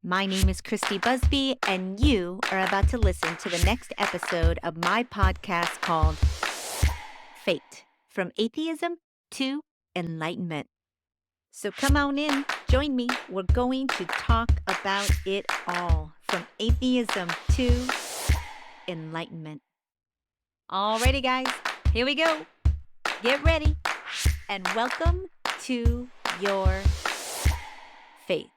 My name is Christy Busby, and you are about to listen to the next episode of my podcast called F.A.T.E, From Atheism to Enlightenment. So come on in, join me. We're going to talk about it all, from atheism to enlightenment. Alrighty, guys, here we go. Get ready, and welcome to your F.A.T.E.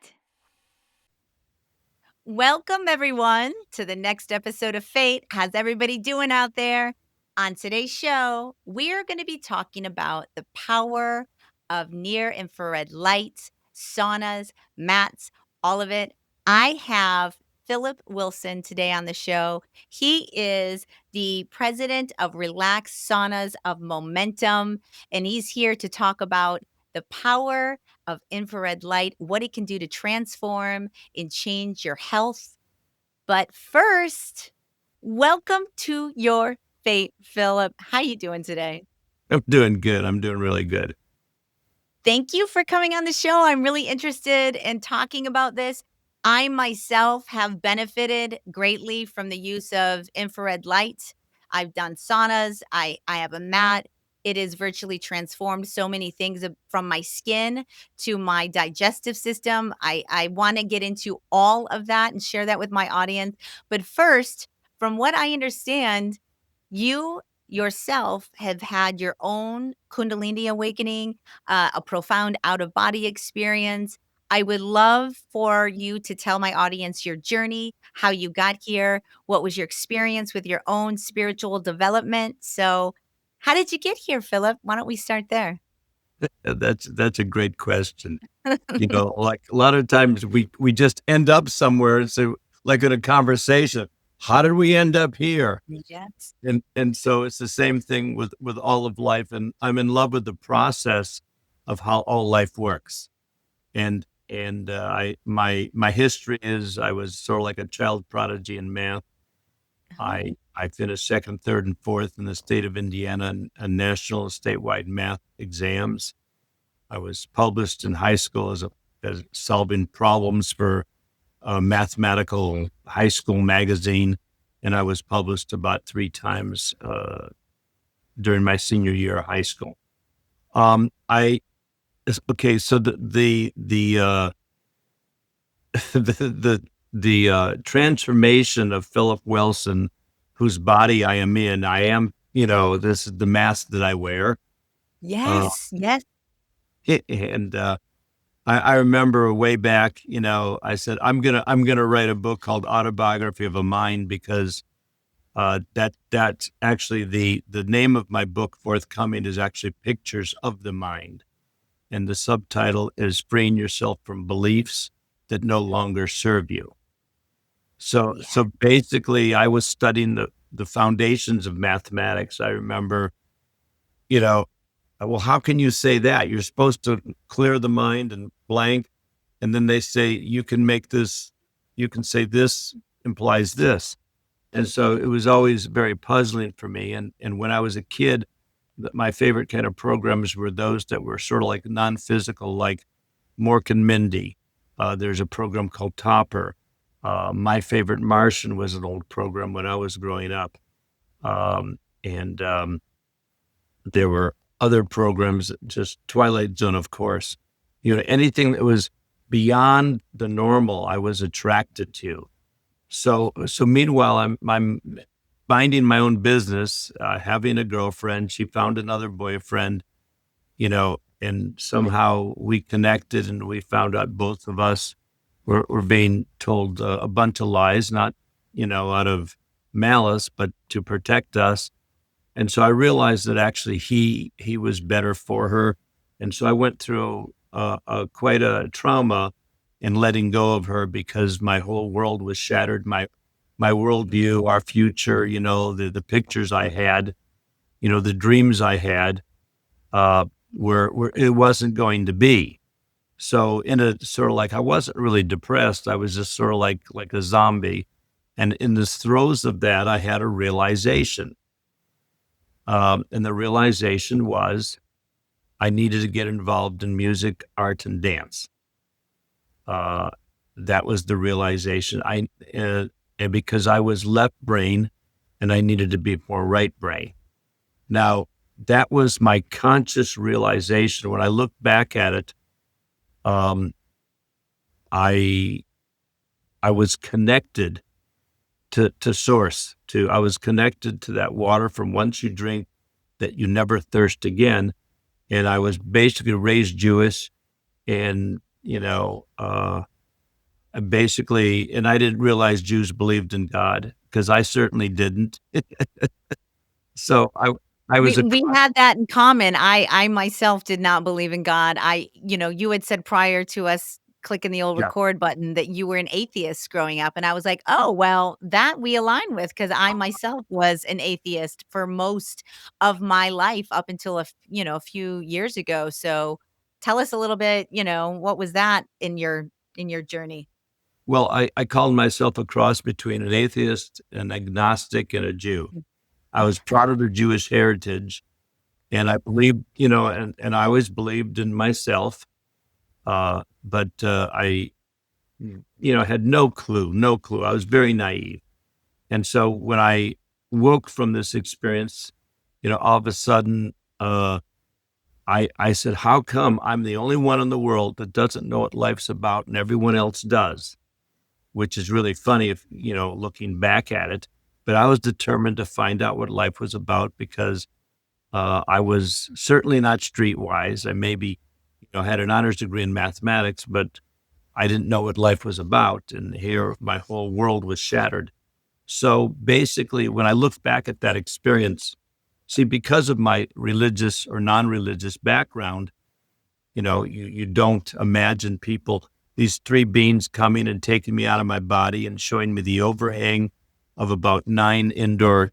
Welcome, everyone, to the next episode of F.A.T.E. How's everybody doing out there? On today's show, we're going to be talking about the power of near-infrared lights, saunas, mats, all of it. I have Philip Wilson today on the show. He is the president of Relax Saunas of Momentum, and he's here to talk about the power of infrared light, what it can do to transform and change your health. But first, welcome to your F.A.T.E, Philip. How you doing today? I'm doing good. I'm doing really good. Thank you for coming on the show. I'm really interested in talking about this. I myself have benefited greatly from the use of infrared light. I've done saunas. I have a mat. It has virtually transformed so many things from my skin to my digestive system. I want to get into all of that and share that with my audience. But first, from what I understand, you yourself have had your own kundalini awakening, a profound out of body experience. I would love for you to tell my audience your journey, how you got here, what was your experience with your own spiritual development. So, how did you get here, Philip? Why don't we start there? That's a great question. Like a lot of times we just end up somewhere. So like in a conversation, how did we end up here? Yes. And so it's the same thing with all of life. And I'm in love with the process of how all life works. And my history is I was sort of like a child prodigy in math. I finished second, third, and fourth in the state of Indiana in national and statewide math exams. I was published in high school as solving problems for a mathematical high school magazine, and I was published about 3 times during my senior year of high school. I okay, so the transformation of Philip Wilson, whose body I am in. I am, this is the mask that I wear. Yes. Yes. And I remember way back, I said I'm gonna write a book called Autobiography of a Mind, because that's actually the name of my book forthcoming is actually Pictures of the Mind, and the subtitle is Freeing Yourself from Beliefs that No Longer Serve You. So basically, I was studying the foundations of mathematics. I remember, well, how can you say that? You're supposed to clear the mind and blank. And then they say, you can say this implies this. And so it was always very puzzling for me. And when I was a kid, my favorite kind of programs were those that were sort of like non-physical, like Mork and Mindy. There's a program called Topper. My Favorite Martian was an old program when I was growing up. And there were other programs, just Twilight Zone, of course. Anything that was beyond the normal, I was attracted to. So meanwhile, I'm minding my own business, having a girlfriend. She found another boyfriend, and somehow we connected, and we found out both of us were being told a bunch of lies, not, out of malice, but to protect us. And so I realized that actually he was better for her. And so I went through quite a trauma in letting go of her, because my whole world was shattered. My worldview, our future, the pictures I had, the dreams I had, were it wasn't going to be. So in a sort of like, I wasn't really depressed. I was just sort of like a zombie. And in the throes of that, I had a realization. And the realization was I needed to get involved in music, art, and dance. that was the realization. And because I was left brain and I needed to be more right brain. Now, that was my conscious realization. When I look back at it, um, I I was connected to source. I was connected to that water from once you drink that you never thirst again. And I was basically raised Jewish, and basically, and I didn't realize Jews believed in God because I certainly didn't. So I was a We had that in common. I myself did not believe in God. You had said prior to us clicking the old yeah. record button that you were an atheist growing up, and I was like, "Oh, well, that we align with," because I myself was an atheist for most of my life up until a few years ago. So, tell us a little bit, what was that in your journey? Well, I called myself a cross between an atheist, an agnostic, and a Jew. Mm. I was proud of the Jewish heritage, and I believed, and I always believed in myself. But I, had no clue, no clue. I was very naive. And so when I woke from this experience, all of a sudden, I said, how come I'm the only one in the world that doesn't know what life's about and everyone else does? Which is really funny if, looking back at it. But I was determined to find out what life was about because I was certainly not streetwise. I maybe, had an honors degree in mathematics, but I didn't know what life was about. And here my whole world was shattered. So basically, when I look back at that experience, see, because of my religious or non-religious background, you don't imagine people, these three beings coming and taking me out of my body and showing me the overhang of about 9 indoor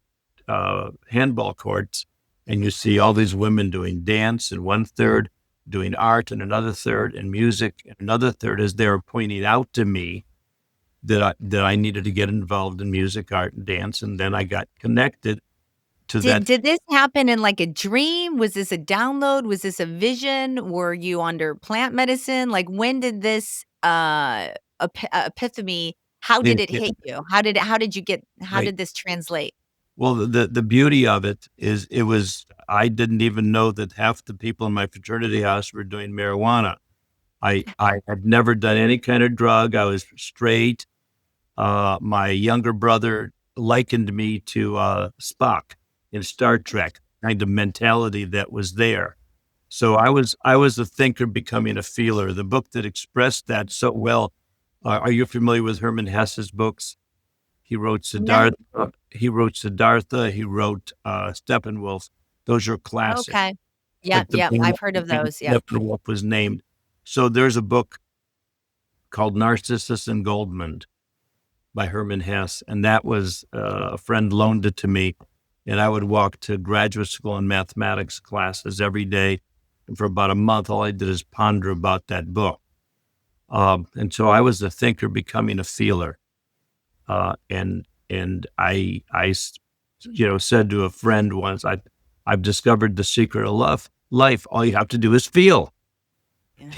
handball courts. And you see all these women doing dance and 1/3, doing art and another third, and music and another third, as they were pointing out to me that I needed to get involved in music, art, and dance. And then I got connected to Did that. did this happen in, like, a dream? Was this a download? Was this a vision? Were you under plant medicine? Like, when did this, epiphany how did it hit you? How Right. did this translate? Well, the beauty of it is I didn't even know that half the people in my fraternity house were doing marijuana. I had never done any kind of drug. I was straight. My younger brother likened me to Spock in Star Trek, kind of mentality that was there. So I was a thinker becoming a feeler. The book that expressed that so well. Are you familiar with Herman Hesse's books? He wrote No. Siddhartha. He wrote Siddhartha. He wrote Steppenwolf. Those are classic. Okay. Yep, Like yep, I've heard of those, yep. Steppenwolf was named. So there's a book called Narcissus and Goldmund by Herman Hesse, and that was a friend loaned it to me, and I would walk to graduate school and mathematics classes every day. And for about a month, all I did is ponder about that book. And so I was a thinker becoming a feeler. And I said to a friend once, I've discovered the secret of life. All you have to do is feel. Yeah,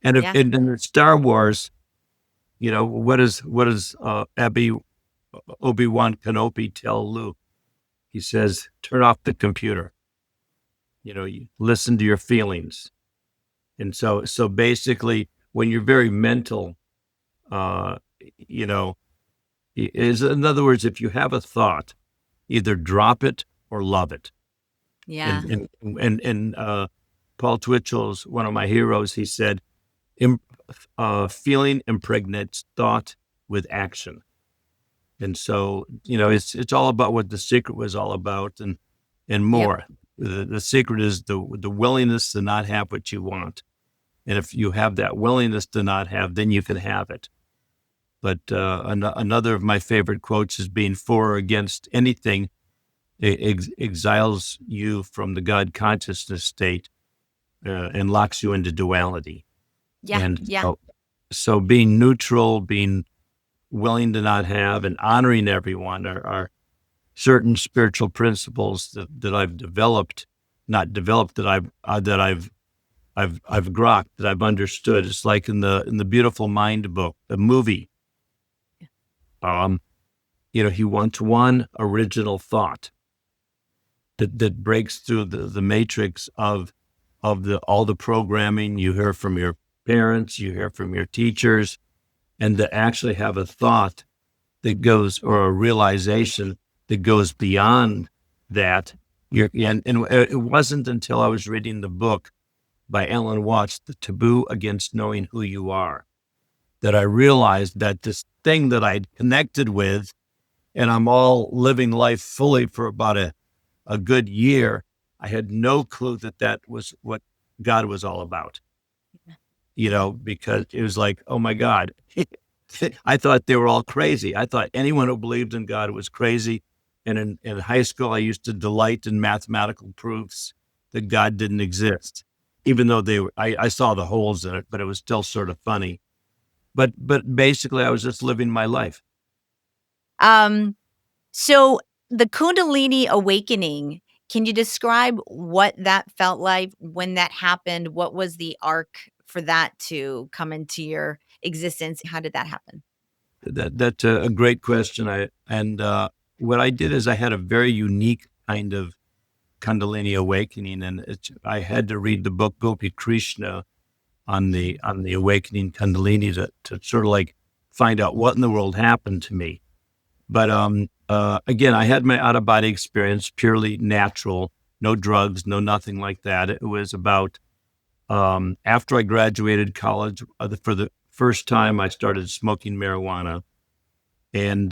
And if yeah. in Star Wars, what does Obi-Wan Kenobi tell Luke? He says, turn off the computer. You listen to your feelings. And so basically, when you're very mental, uh, you know, is in other words, if you have a thought, either drop it or love it. Yeah, And Paul Twitchell's one of my heroes. He said, feeling impregnates thought with action. And so, it's all about what The Secret was all about, and yep. more. The secret is the willingness to not have what you want. And if you have that willingness to not have, then you can have it. But another of my favorite quotes is being for or against anything exiles you from the God consciousness state and locks you into duality. Yeah, And yeah, so being neutral, being willing to not have, and honoring everyone are certain spiritual principles that I've developed, not developed, that I've I've grokked, that I've understood. It's like in the Beautiful Mind book, the movie. He wants one original thought that breaks through the matrix of all the programming you hear from your parents, you hear from your teachers, and to actually have a thought that goes, or a realization that goes beyond that. And it wasn't until I was reading the book by Alan Watts, The Taboo Against Knowing Who You Are, that I realized that this thing that I'd connected with, and I'm all living life fully for about a good year, I had no clue that that was what God was all about, because it was like, oh my God. I thought they were all crazy. I thought anyone who believed in God was crazy. And in high school, I used to delight in mathematical proofs that God didn't exist, even though I saw the holes in it, but it was still sort of funny. But basically, I was just living my life. Um, so the Kundalini awakening, can you describe what that felt like when that happened? What was the arc for that to come into your existence? How did that happen? That's a great question. What I did is I had a very unique kind of Kundalini awakening, and I had to read the book Gopi Krishna on the awakening Kundalini to sort of like find out what in the world happened to me. But again, I had my out of body experience, purely natural, no drugs, no nothing like that. It was about after I graduated college, for the first time, I started smoking marijuana, and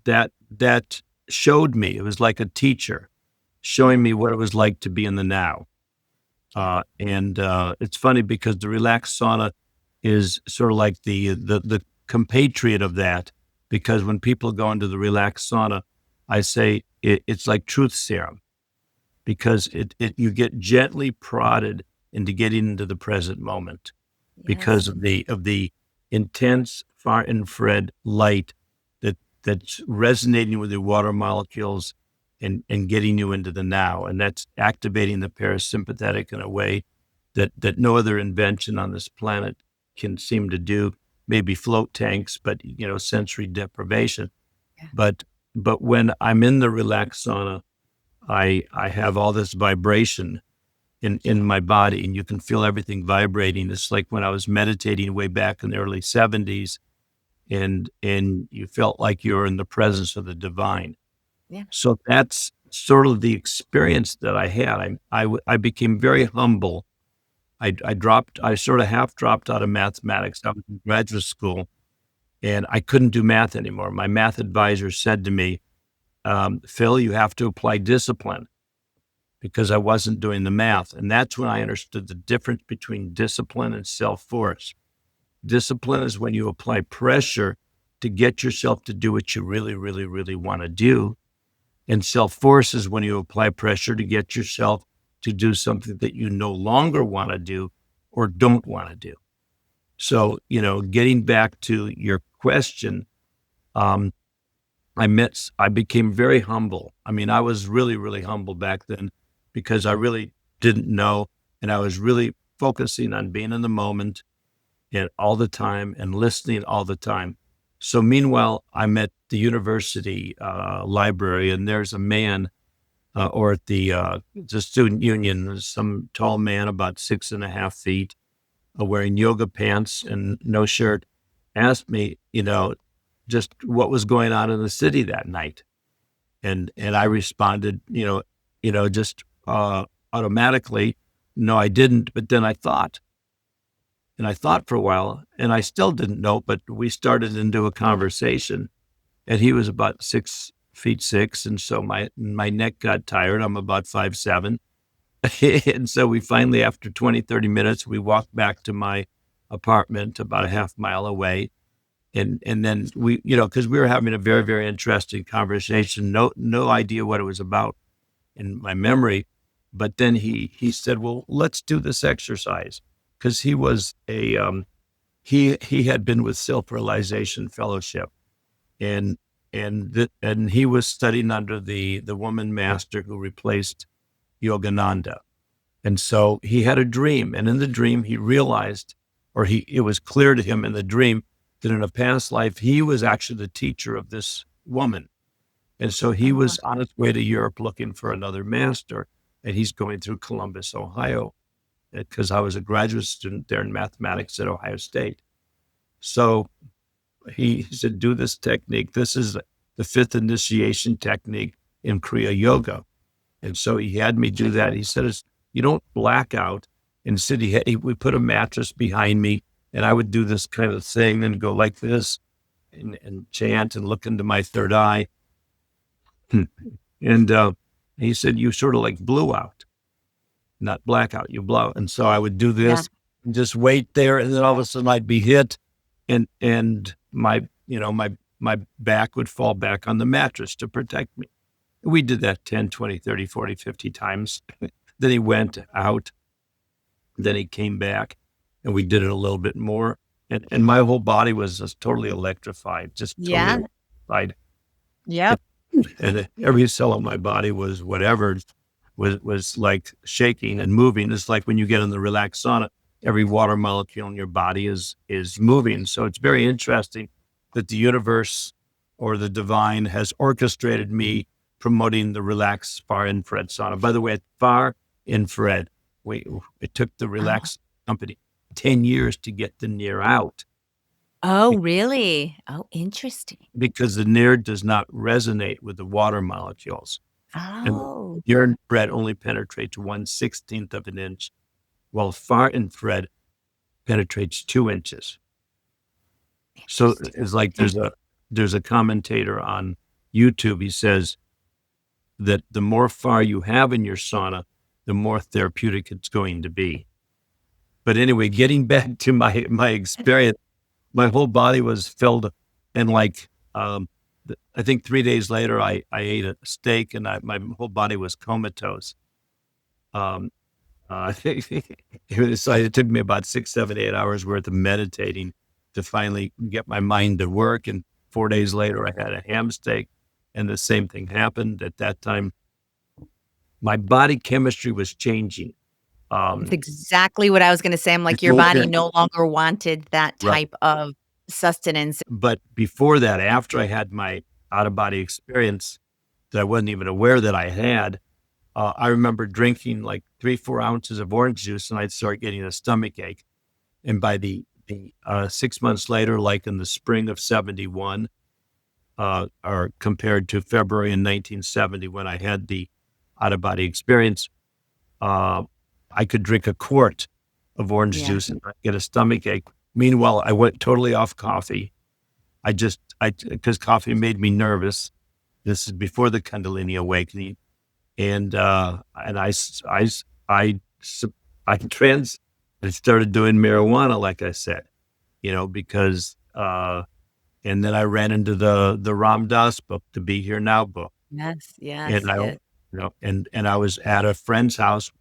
that showed me. It was like a teacher showing me what it was like to be in the now. And it's funny because the Relax Sauna is sort of like the compatriot of that, because when people go into the Relax Sauna, I say it's like truth serum, because you get gently prodded into getting into the present moment because Yes. of the intense far infrared light that's resonating with your water molecules and getting you into the now. And that's activating the parasympathetic in a way that no other invention on this planet can seem to do. Maybe float tanks, but sensory deprivation. Yeah. But when I'm in the relaxed sauna, I have all this vibration in my body, and you can feel everything vibrating. It's like when I was meditating way back in the early 70s, and you felt like you were in the presence of the divine. Yeah. So that's sort of the experience that I had. I became very humble. I sort of half dropped out of mathematics. I was in graduate school, and I couldn't do math anymore. My math advisor said to me, Phil, you have to apply discipline, because I wasn't doing the math. And that's when I understood the difference between discipline and self-force. Discipline is when you apply pressure to get yourself to do what you really, really, really want to do. And self-force is when you apply pressure to get yourself to do something that you no longer want to do or don't want to do. So, getting back to your question, um, I became very humble. I mean, I was really, really humble back then, because I really didn't know. And I was really focusing on being in the moment and all the time and listening all the time. So meanwhile, I'm at the university library, and there's a man, or at the student union, there's some tall man about 6.5 feet, wearing yoga pants and no shirt, asked me, just what was going on in the city that night. And I responded, just automatically, no, I didn't. But then I thought, and I thought for a while, and I still didn't know, but we started into a conversation, and he was about 6'6", and so my neck got tired. I'm about 5'7". And so we finally, after 20, 30 minutes, we walked back to my apartment about a half mile away. And then we, because we were having a very, very interesting conversation, no idea what it was about in my memory. But then he said, well, let's do this exercise. Because he was he had been with Self-Realization Fellowship, and and he was studying under the woman master who replaced Yogananda. And so he had a dream, and in the dream he realized, it was clear to him in the dream that in a past life he was actually the teacher of this woman. And so he Oh, wow. was on his way to Europe looking for another master, and he's going through Columbus, Ohio, because I was a graduate student there in mathematics at Ohio State. So he said, do this technique. This is the fifth initiation technique in Kriya Yoga. And so he had me do that. He said, you don't black out. And he said, we put a mattress behind me, and I would do this kind of thing and go like this and chant and look into my third eye. And he said, you sort of like blew out, not blackout, you blow. And so I would do Yeah. this and just wait there. And then all of a sudden I'd be hit and my back would fall back on the mattress to protect me. We did that 10, 20, 30, 40, 50 times. Then he went out. Then he came back and we did it a little bit more. And my whole body was just totally electrified, just Yeah. totally electrified. Yep. And every cell in my body was was like shaking and moving. It's like when you get in the Relax Sauna, every water molecule in your body is moving. So it's very interesting that the universe or the divine has orchestrated me promoting the Relax Far Infrared Sauna. By the way, Far Infrared, it took the Oh. Relax company 10 years to get the near out Oh, really? Oh, interesting. because the near does not resonate with the water molecules. And Oh, near infrared only penetrates 1/16 of an inch, while far infrared penetrates 2 inches. So interesting. it's like there's a commentator on YouTube. He says that the more far you have in your sauna, the more therapeutic it's going to be. But anyway, getting back to my experience, my whole body was filled, and like I think 3 days later, I ate a steak, and my whole body was comatose. Um, it took me about 6, 7, 8 hours worth of meditating to finally get my mind to work. And 4 days later, I had a ham steak, and the same thing happened. At that time, my body chemistry was changing. It's Um, exactly what I was gonna say. I'm like, your before body that, no longer wanted that right. type of sustenance. But before that, after I had my out of body experience that I wasn't even aware that I had, I remember drinking like 3, 4 ounces of orange juice, and I'd start getting a stomach ache. And by the 6 months later, like in the spring of 71, or compared to February in 1970 when I had the out of body experience, uh, I could drink a quart of orange Yeah. juice and not get a stomach ache. Meanwhile, I went totally off coffee. Because coffee made me nervous. This is before the kundalini awakening. And I started doing marijuana, like I said, because, and then I ran into the Ram Dass book, the Be Here Now book. Yes, And yes, I, yes. and I was at a friend's house,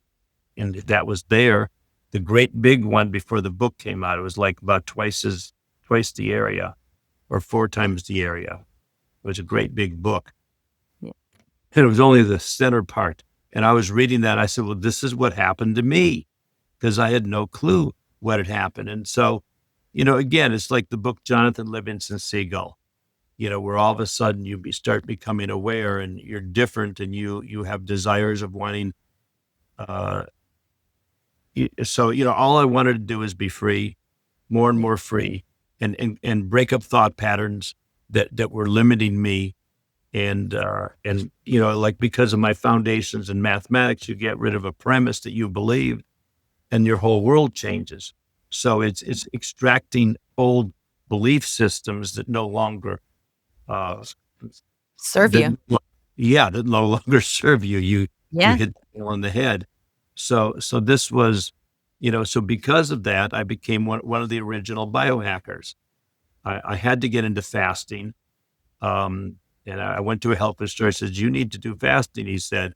and that was there, the great big one before the book came out. It was like about twice the area or 4 times the area. It was a great big book. Yeah. And it was only the center part. And I was reading that. I said, well, this is what happened to me, because I had no clue what had happened. And so, again, it's like the book Jonathan Livingston Seagull, where all of a sudden start becoming aware and you're different and you have desires of wanting. So, all I wanted to do is be free, more and Yeah. more free, and break up thought patterns that were limiting me. And like, because of my foundations in mathematics, you get rid of a premise that you believe, and your whole world changes. So it's extracting old belief systems that no longer, uh, Serve you. that no longer serve you. You Yeah. hit the nail on the head. So this was, so because of that, I became one of the original biohackers. I had to get into fasting. And I went to a health instructor. He says, you need to do fasting, he said.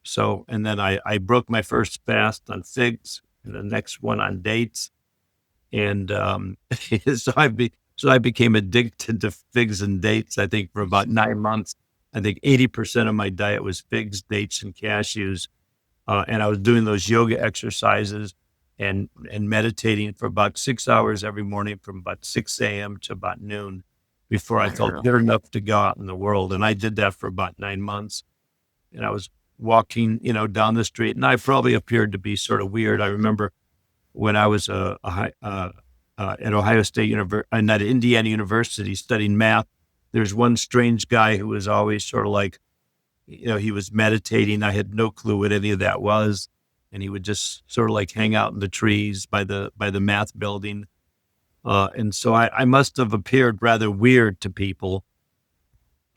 So, and then I broke my first fast on figs and the next one on dates. And so I became addicted to figs and dates, I think, for about 9 months. I think 80% of my diet was figs, dates, and cashews. and I was doing those yoga exercises and meditating for about 6 hours every morning from about 6 a.m. to about noon before I felt Wow. good enough to go out in the world. And I did that for about 9 months. And I was walking, down the street, and I probably appeared to be sort of weird. I remember when I was at Ohio State University, and at Indiana University studying math, there's one strange guy who was always sort of like, he was meditating. I had no clue what any of that was. And he would just sort of like hang out in the trees by the math building. And so I must have appeared rather weird to people.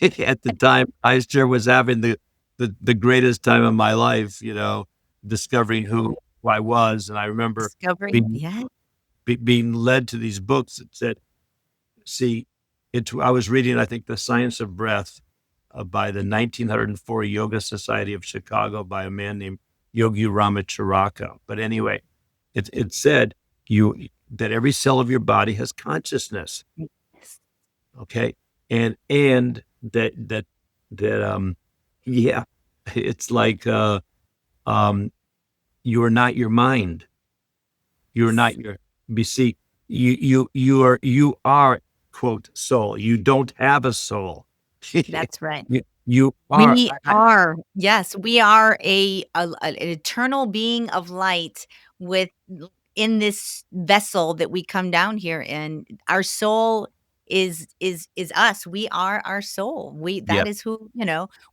At the time, I sure was having the greatest time of my life, discovering who I was. And I remember Discovering, being, yeah. being led to these books that said, see, I was reading, I think, The Science of Breath by the 1904 Yoga Society of Chicago by a man named Yogi Ramacharaka. But anyway, it said that every cell of your body has consciousness. Yes. Okay. And that yeah, it's like you are not your mind. You're not your see, you are quote soul. You don't have a soul. That's right. You are We are, yes, we are an eternal being of light with in this vessel that we come down here in. Our soul is us. We are our soul. yeah. That is who,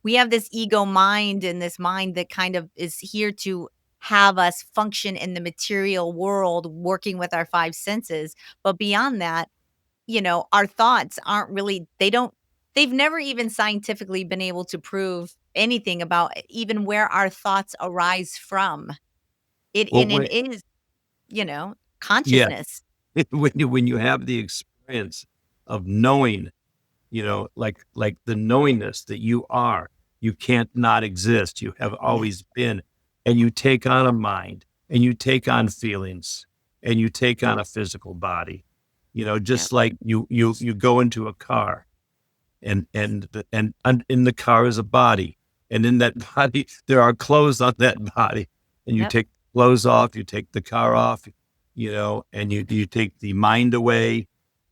we have this ego mind and this mind that kind of is here to have us function in the material world, working with our five senses. But beyond that, our thoughts aren't really they've never even scientifically been able to prove anything about even where our thoughts arise from. It Well, and it is, yeah, consciousness. when you have the experience of knowing, like the knowingness that you can't not exist. You have Yeah, always been, and you take on a mind, and you take on feelings, and you take on a physical body. yep, Just like you go into a car, and in the car is a body, and in that body there are clothes on that body, and you yep, take clothes off, you take the car off, and you take the mind away,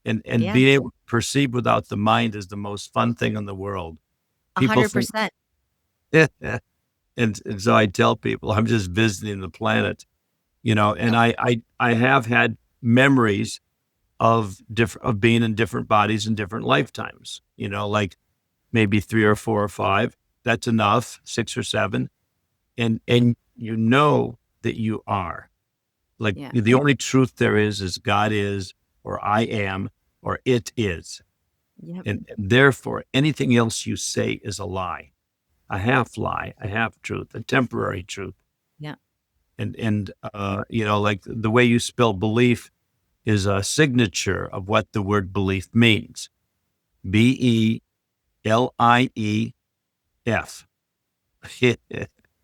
and yeah, being able to perceive without the mind is the most fun thing in the world. People think, 100%. and so I tell people I'm just visiting the planet, and No, I have had memories of being in different bodies in different lifetimes, like maybe 3 or 4 or 5. That's enough, 6 or 7, and that you are. Like, yeah, the only truth there is God is, or I am, or it is, yep, and therefore, anything else you say is a lie, a half lie, a half truth, a temporary truth, yeah, and like, the way you spell belief is a signature of what the word belief means. BELIEF.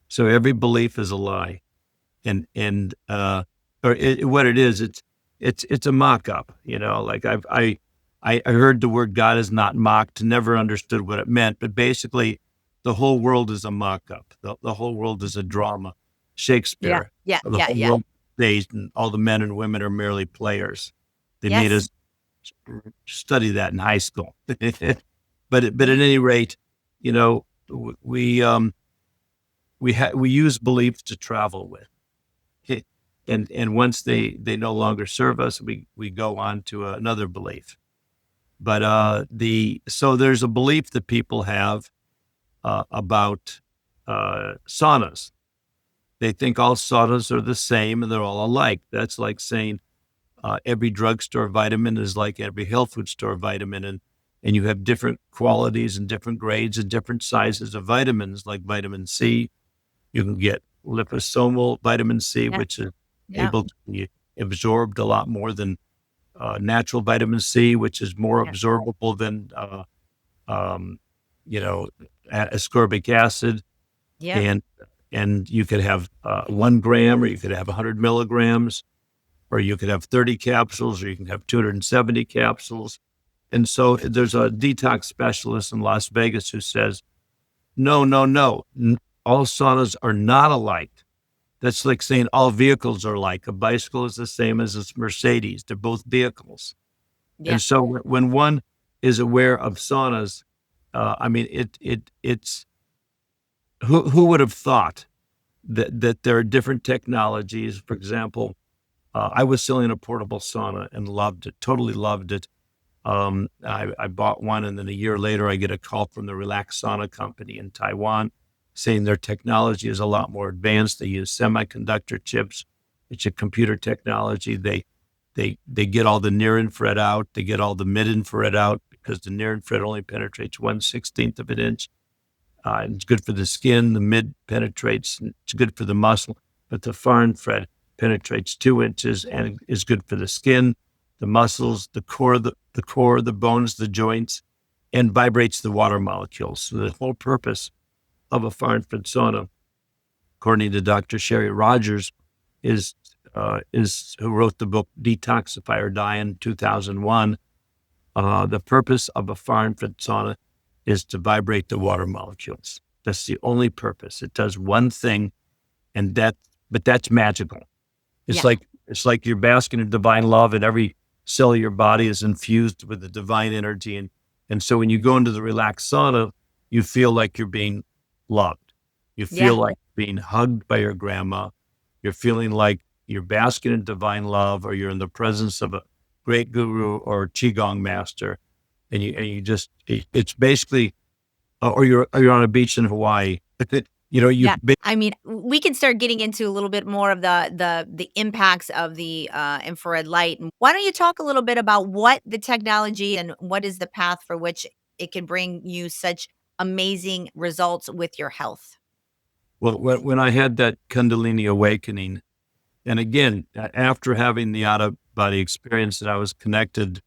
So every belief is a lie, and what it is, it's a mock up. Like, I heard the word God is not mocked, never understood what it meant, but basically, the whole world is a mock up. The whole world is a drama. yeah, Shakespeare, yeah, the yeah, whole yeah, world staged, and all the men and women are merely players. They made yes, us study that in high school. But yeah, at any rate, you know, we use beliefs to travel with, and once they no longer serve us, we go on to another belief. But so there's a belief that people have about saunas. They think all saunas are the same and they're all alike. That's like saying every drugstore vitamin is like every health food store vitamin, and you have different qualities and different grades and different sizes of vitamins, like vitamin C. You can get liposomal vitamin C, yeah, which is yeah, able to be absorbed a lot more than natural vitamin C, which is more yeah, absorbable than um, you know ascorbic acid, yep, and you could have 1 gram, or you could have 100 milligrams, or you could have 30 capsules, or you can have 270 capsules. And so there's a detox specialist in Las Vegas who says, no, no, no, all saunas are not alike. That's like saying all vehicles are like a bicycle is the same as a Mercedes. They're both vehicles. Yeah. And so when one is aware of saunas, I mean, it's who would have thought that there are different technologies. For example, I was selling a portable sauna and loved it, totally loved it. I bought one, and then a year later, I get a call from the Relax Sauna company in Taiwan saying their technology is a lot more advanced. They use semiconductor chips. It's a computer technology. They get all the near infrared out. They get all the mid infrared out because the near infrared only penetrates 1/16 of an inch. It's good for the skin. The mid penetrates. It's good for the muscle, but the far infrared penetrates 2 inches and is good for the skin, the muscles, the core, the bones, the joints, and vibrates the water molecules. So the whole purpose of a far infrared sauna, according to Dr. Sherry Rogers, is who wrote the book Detoxify or Die in 2001. The purpose of a far infrared sauna is to vibrate the water molecules. That's the only purpose. It does one thing, but that's magical. It's Yeah. like you're basking in divine love, and every cell of your body is infused with the divine energy. And so when you go into the relaxed sauna, you feel like you're being loved. You Yeah. feel like being hugged by your grandma. You're feeling like you're basking in divine love, or you're in the presence of a great guru or qigong master, and you just it's basically, or you're on a beach in Hawaii. Yeah. I mean, we can start getting into a little bit more of the impacts of the infrared light. And why don't you talk a little bit about what the technology and what is the path for which it can bring you such amazing results with your health? Well, when I had that kundalini awakening, and again, after having the out of body experience, that I was connected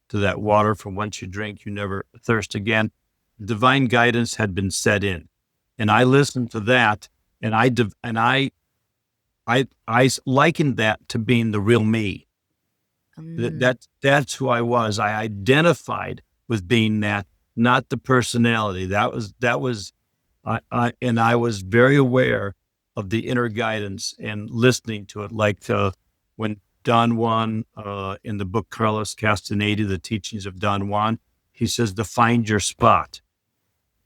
to that water from once you drink, you never thirst again. Divine guidance had been set in, and I listened to that, and I likened that to being the real me. Mm, That's who I was. I identified with being that, not the personality. That was and I was very aware of the inner guidance and listening to it. Like when Don Juan in the book Carlos Castaneda, The Teachings of Don Juan, he says to find your spot.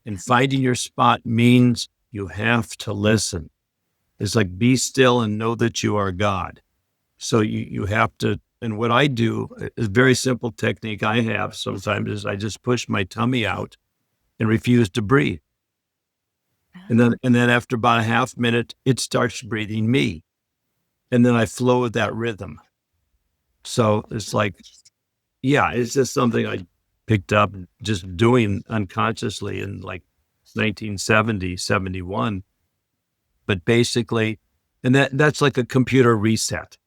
And finding your spot means you have to listen. It's like be still and know that you are God. So you have to, and what I do is a very simple technique I have sometimes is I just push my tummy out and refuse to breathe. And then after about a half minute, it starts breathing me. And then I flow with that rhythm. So it's like, yeah, it's just something I picked up just doing unconsciously in like 1970, 71. But basically, and that's like a computer reset.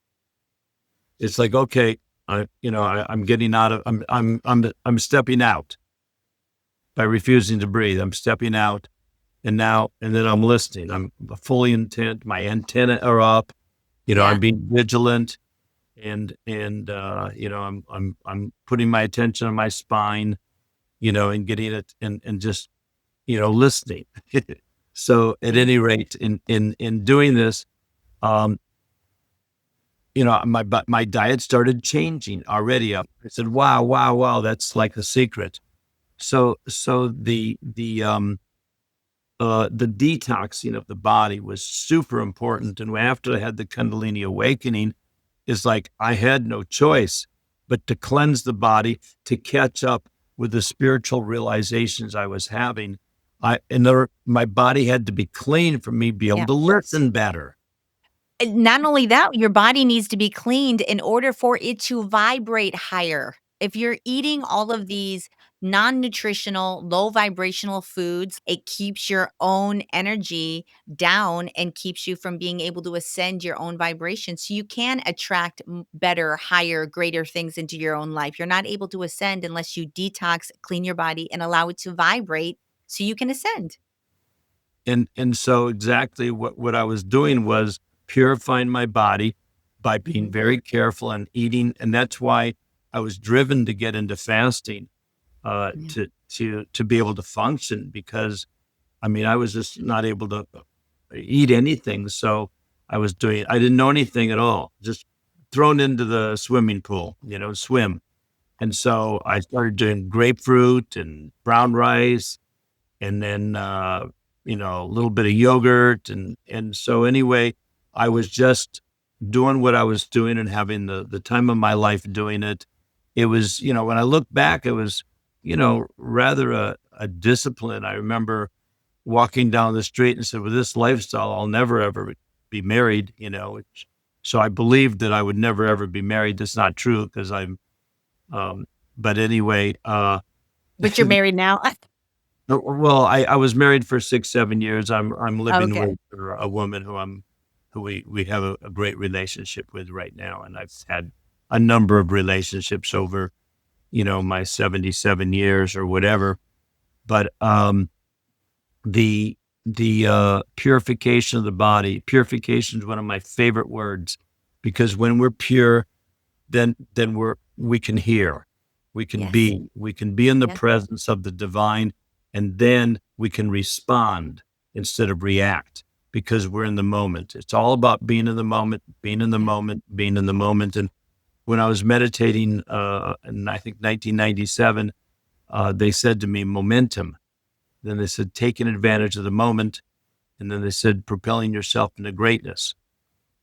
It's like, okay, I'm getting out of, I'm stepping out by refusing to breathe. I'm stepping out, and then I'm listening. I'm fully intent. My antenna are up. yeah. I'm being vigilant, and I'm putting my attention on my spine, and getting it, and just listening. So at Yeah. any rate, in doing this, um, my diet started changing already. I said, wow, wow, wow, that's like a secret. So the detoxing of the body was super important. And after I had the Kundalini awakening, is like I had no choice but to cleanse the body to catch up with the spiritual realizations I was having. My body had to be clean for me to be able Yeah. to listen better. And not only that, your body needs to be cleaned in order for it to vibrate higher. If you're eating all of these non-nutritional, low vibrational foods, it keeps your own energy down and keeps you from being able to ascend your own vibration. So you can attract better, higher, greater things into your own life. You're not able to ascend unless you detox, clean your body, and allow it to vibrate so you can ascend. And so exactly what I was doing was purifying my body by being Mhm. very careful and eating. And that's why I was driven to get into fasting, Yeah. to be able to function, because I mean I was just not able to eat anything. So I was doing. I didn't know anything at all, just thrown into the swimming pool, swim. And so I started doing grapefruit and brown rice, and then a little bit of yogurt, and so anyway, I was just doing what I was doing and having the time of my life doing it. It was, when I look back, it was, rather a discipline. I remember walking down the street and said, with this lifestyle, I'll never ever be married. So I believed that I would never ever be married. That's not true because I'm. But anyway, But you're married now? well, I was married for 6, 7 years. I'm living Okay. with a woman who we have a great relationship with right now, and I've had a number of relationships over, my 77 years or whatever. But the purification of the body, purification is one of my favorite words, because when we're pure, then we can hear, Yes. we can be in the Yes. presence of the divine, and then we can respond instead of react, because we're in the moment. It's all about being in the moment, being in the Yeah. moment, being in the moment. And when I was meditating in, I think, 1997, they said to me, momentum. Then they said, taking advantage of the moment. And then they said, propelling yourself into greatness.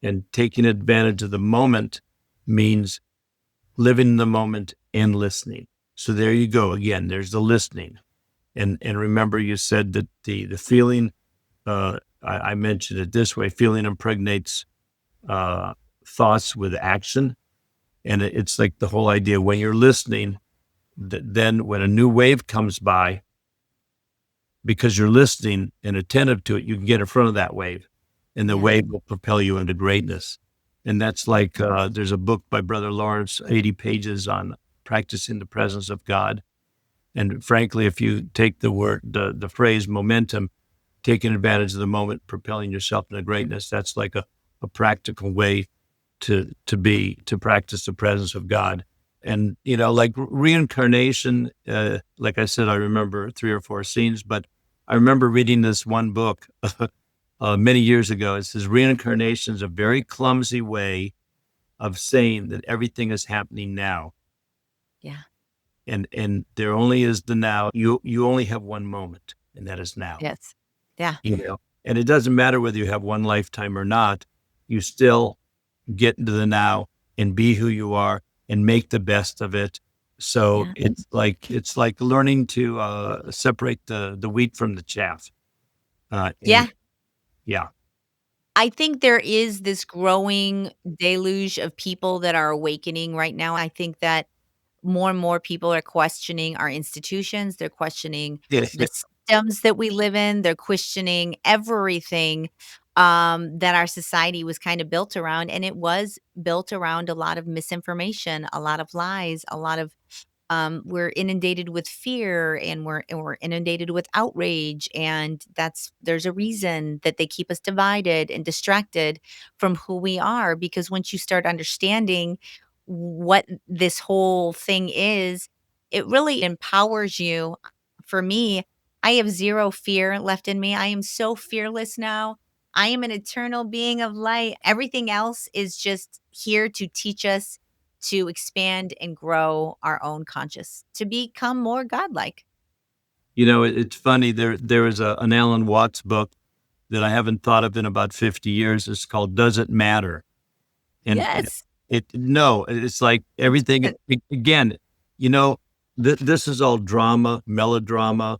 And taking advantage of the moment means living in the moment and listening. So there you go. Again, there's the listening. And remember, you said that the feeling, I mentioned it this way, feeling impregnates thoughts with action. And it's like the whole idea, when you're listening, then when a new wave comes by, because you're listening and attentive to it, you can get in front of that wave, and the Yeah. wave will propel you into greatness. And that's like, there's a book by Brother Lawrence, 80 pages on practicing the presence of God. And frankly, if you take the phrase momentum, taking advantage of the moment, propelling yourself into greatness, that's like a practical way to practice the presence of God. And, like reincarnation, like I said, I remember 3 or 4 scenes, but I remember reading this one book many years ago. It says reincarnation is a very clumsy way of saying that everything is happening now. Yeah. And there only is the now. You only have one moment, and that is now. Yes. Yeah. And it doesn't matter whether you have one lifetime or not, you still get into the now and be who you are and make the best of it. So Yeah. it's like learning to separate the wheat from the chaff. And Yeah. yeah, I think there is this growing deluge of people that are awakening right now. I think that more and more people are questioning our institutions. They're questioning yeah, the systems that we live in. They're questioning everything that our society was kind of built around. And it was built around a lot of misinformation, a lot of lies, a lot of we're inundated with fear, and we're inundated with outrage, and there's a reason that they keep us divided and distracted from who we are, because once you start understanding what this whole thing is, it really empowers you. For me, I have zero fear left in me. I am so fearless now. I am an eternal being of light. Everything else is just here to teach us to expand and grow our own conscious, to become more godlike. it's funny. There is an Alan Watts book that I haven't thought of in about 50 years. It's called "Does It Matter?" And Yes. it's like everything again. You know, this is all drama, melodrama.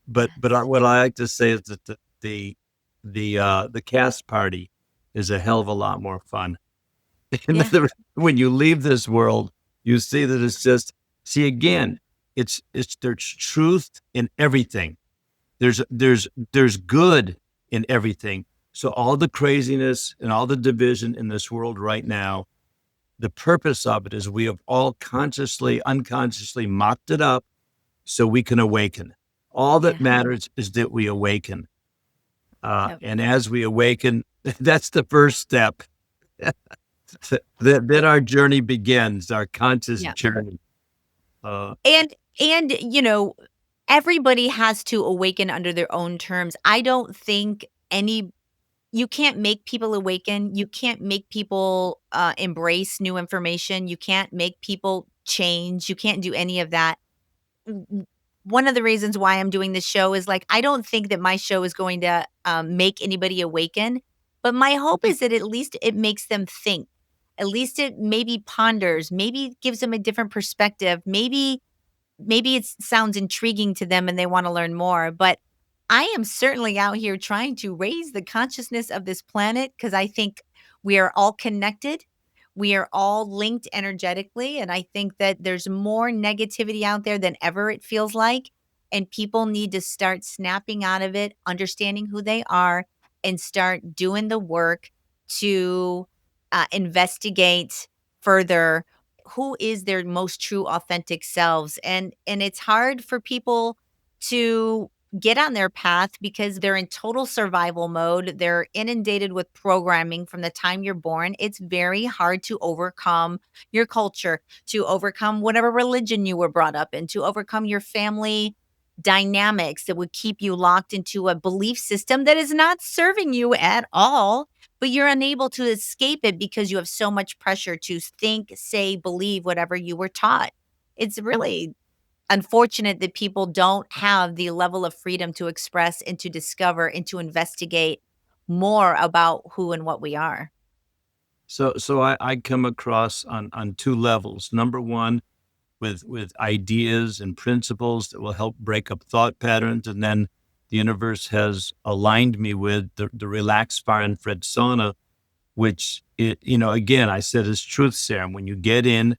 But Yes. what I like to say is that the cast party is a hell of a lot more fun. In Yeah. other words, when you leave this world, you see that it's just, see, again, there's truth in everything. There's good in everything. So all the craziness and all the division in this world right now, the purpose of it is we have all consciously, unconsciously mocked it up so we can awaken. All that Yeah. matters is that we awaken. Yep. And as we awaken, that's the first step. Then our journey begins, our conscious Yeah. journey. Uh, And everybody has to awaken under their own terms. I don't think you can't make people awaken. You can't make people embrace new information. You can't make people change. You can't do any of that. One of the reasons why I'm doing this show is like, I don't think that my show is going to make anybody awaken, but my hope is that at least it makes them think. At least it maybe ponders, maybe gives them a different perspective, maybe it sounds intriguing to them and they want to learn more. But I am certainly out here trying to raise the consciousness of this planet because I think we are all connected. We are all linked energetically. And I think that there's more negativity out there than ever, it feels like. And people need to start snapping out of it, understanding who they are, and start doing the work to investigate further who is their most true authentic selves. And it's hard for people to get on their path because they're in total survival mode. They're inundated with programming from the time you're born. It's very hard to overcome your culture, to overcome whatever religion you were brought up in, to overcome your family dynamics that would keep you locked into a belief system that is not serving you at all, but you're unable to escape it because you have so much pressure to think, say, believe whatever you were taught. It's really unfortunate that people don't have the level of freedom to express and to discover and to investigate more about who and what we are. So I come across on two levels. Number one, with ideas and principles that will help break up thought patterns, and then the universe has aligned me with the Relax Far Infrared Sauna, which again, I said is truth serum. When you get in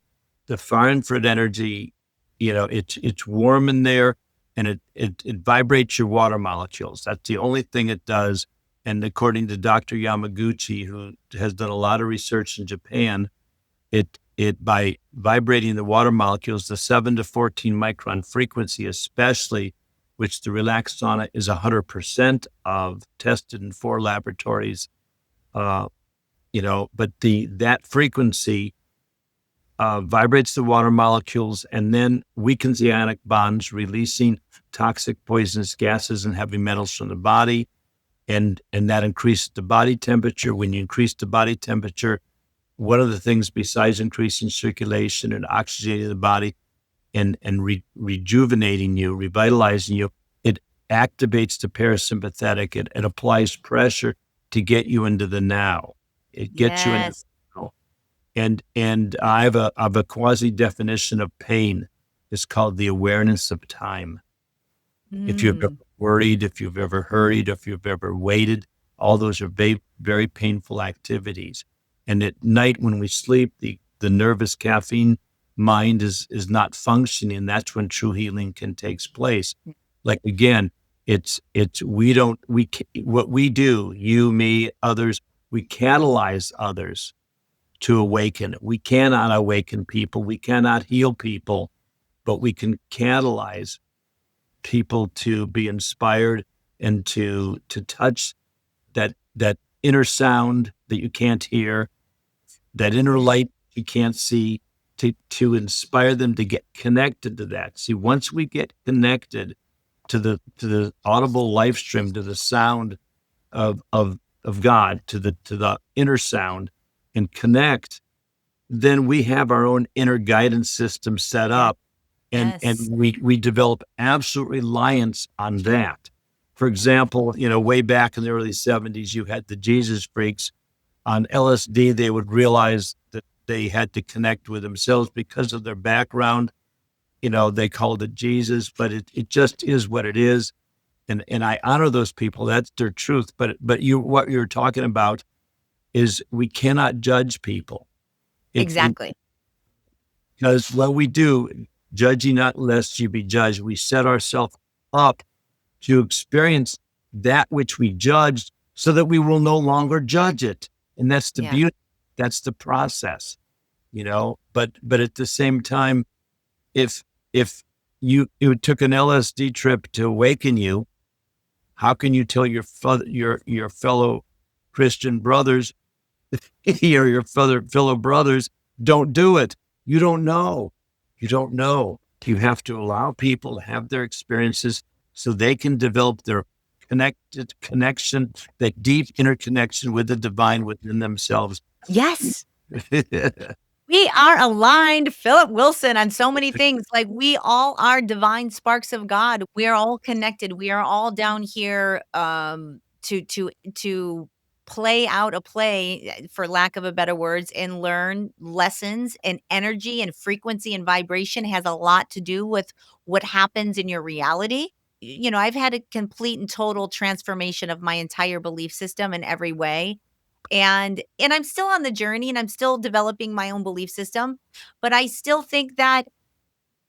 the far infrared energy, it's warm in there, and it vibrates your water molecules. That's the only thing it does. And according to Dr. Yamaguchi, who has done a lot of research in Japan, it by vibrating the water molecules, the 7 to 14 micron frequency, especially, which the Relax Sauna is 100% of, tested in 4 laboratories. But that frequency vibrates the water molecules and then weakens the ionic bonds, releasing toxic poisonous gases and heavy metals from the body, and that increases the body temperature. When you increase the body temperature, one of the things besides increasing circulation and oxygenating the body and rejuvenating you, revitalizing you, it activates the parasympathetic. It applies pressure to get you into the now. It gets you into Yes. the now. And I have a quasi definition of pain. It's called the awareness of time. If you've ever Mm. worried, if you've ever hurried, if you've ever waited, all those are very painful activities. And at night when we sleep, the nervous caffeine mind is not functioning. That's when true healing can take place. Like again, what we do, you, me, others, we catalyze others to awaken. We cannot awaken people. We cannot heal people, but we can catalyze people to be inspired and to touch that inner sound that you can't hear, that inner Yeah. light you can't see, to inspire them to get connected to that. See, once we get connected to the audible life stream, to the sound of God, to the inner sound, and connect, then we have our own inner guidance system set Yeah. up, and Yes. we develop absolute reliance on that. For example, way back in the early 70s, you had the Jesus freaks. On LSD, they would realize that they had to connect with themselves because of their background. They called it Jesus, but it just is what it is. And I honor those people. That's their truth. But what you're talking about is we cannot judge people. It Exactly. because what we do, judging not lest you be judged, we set ourselves up to experience that which we judged so that we will no longer judge it. And that's the Yeah. beauty. That's the process, but at the same time, if you took an LSD trip to awaken you, how can you tell your fellow Christian brothers or your fellow brothers, don't do it? You don't know. You don't know. You have to allow people to have their experiences so they can develop their connection, that deep interconnection with the divine within themselves. Yes. We are aligned, Philip Wilson, on so many things. Like, we all are divine sparks of God. We are all connected. We are all down here, to play out a play, for lack of a better words, and learn lessons, and energy and frequency and vibration has a lot to do with what happens in your reality. I've had a complete and total transformation of my entire belief system in every way. And I'm still on the journey, and I'm still developing my own belief system, but I still think that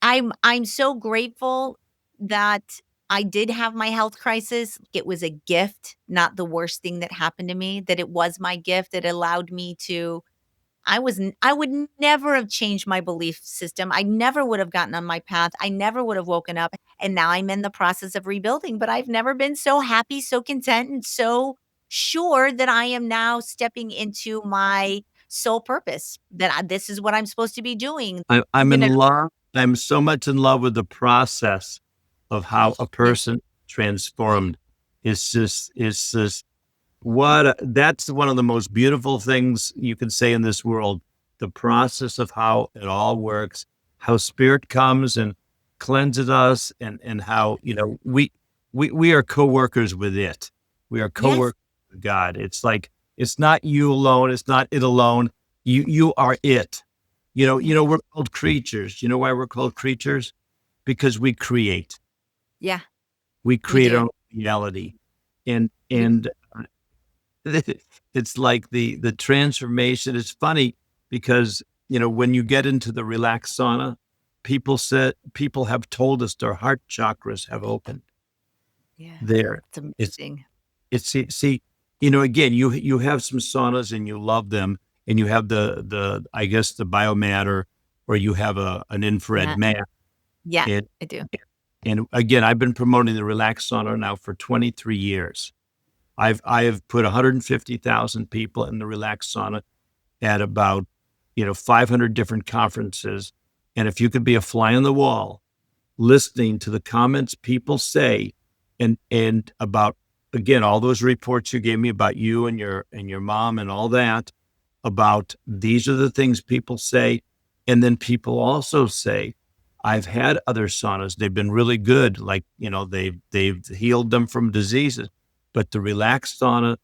I'm so grateful that I did have my health crisis. It was a gift, not the worst thing that happened to me, that it was my gift. It allowed me to I would never have changed my belief system. I never would have gotten on my path. I never would have woken up, and now I'm in the process of rebuilding, but I've never been so happy, so content, and so sure that I am now stepping into my sole purpose, that this is what I'm supposed to be doing. I'm in Gonna love. I'm so much in love with the process of how a Yeah, person transformed. It's just that's one of the most beautiful things you can say in this world. The process of how it all works, how spirit comes and cleanses us, and how we are co-workers with it. We are yes, co-workers with God. It's like it's not you alone. It's not it alone. You are it. yeah, We're called creatures. You know why we're called creatures? Because we create. yeah, We we create our do. own reality. And We and it's like the transformation. It's funny because, when you get into the relaxed sauna, people have told us their heart chakras have opened Yeah, there. it's It's amazing. see, again, you have some saunas and you love them, and you have the I guess the biomat, or you have an infrared Yeah, mat. yeah, And I do. and again, I've been promoting the relaxed sauna now for 23 years. I have put 150,000 people in the relaxed sauna at about 500 different conferences. And if you could be a fly on the wall, listening to the comments people say, and about, again, all those reports you gave me about you and your mom and all that, about these are the things people say. And then people also say, I've had other saunas, they've been really good, like, they've healed them from diseases, but the relaxed sauna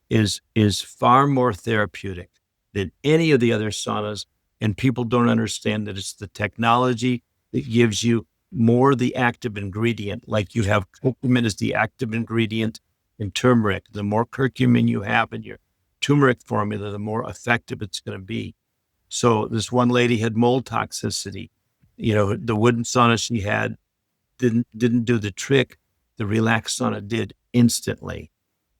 is far more therapeutic than any of the other saunas. And people don't understand that it's the technology that gives you more the active ingredient. Like, you have curcumin as the active ingredient in turmeric. The more curcumin you have in your turmeric formula, the more effective it's going to be. So this one lady had mold toxicity. The wooden sauna she had didn't do the trick. The relaxed sauna did instantly.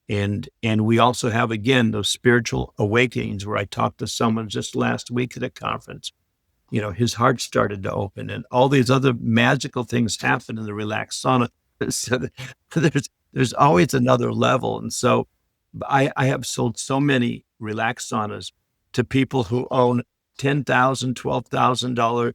And we also have, again, those spiritual awakenings, where I talked to someone just last week at a conference. His heart started to open, and all these other magical things happen in the relaxed sauna. So there's always another level. And so I have sold so many relaxed saunas to people who own $10,000, $12,000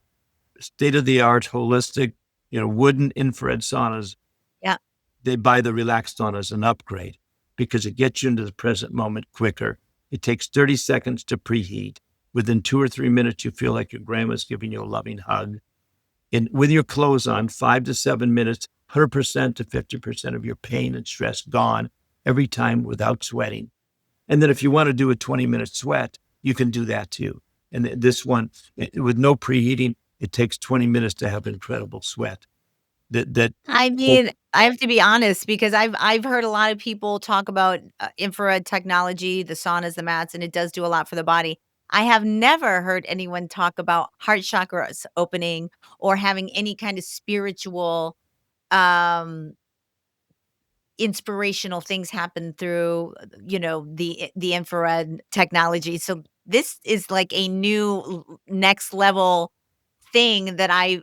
state of the art holistic, wooden infrared saunas. Yeah. They buy the relaxed sauna as an upgrade because it gets you into the present moment quicker. It takes 30 seconds to preheat. Within 2 or 3 minutes, you feel like your grandma's giving you a loving hug. And with your clothes on, 5 to 7 minutes, 100% to 50% of your pain and stress gone every time without sweating. And then if you want to do a 20-minute sweat, you can do that too. And this one, with no preheating, it takes 20 minutes to have incredible sweat. That I whole mean, I have to be honest because I've heard a lot of people talk about, infrared technology, the saunas, the mats, and it does do a lot for the body. I have never heard anyone talk about heart chakras opening or having any kind of spiritual, um, inspirational things happen through, the infrared technology. So this is like a new next level thing that I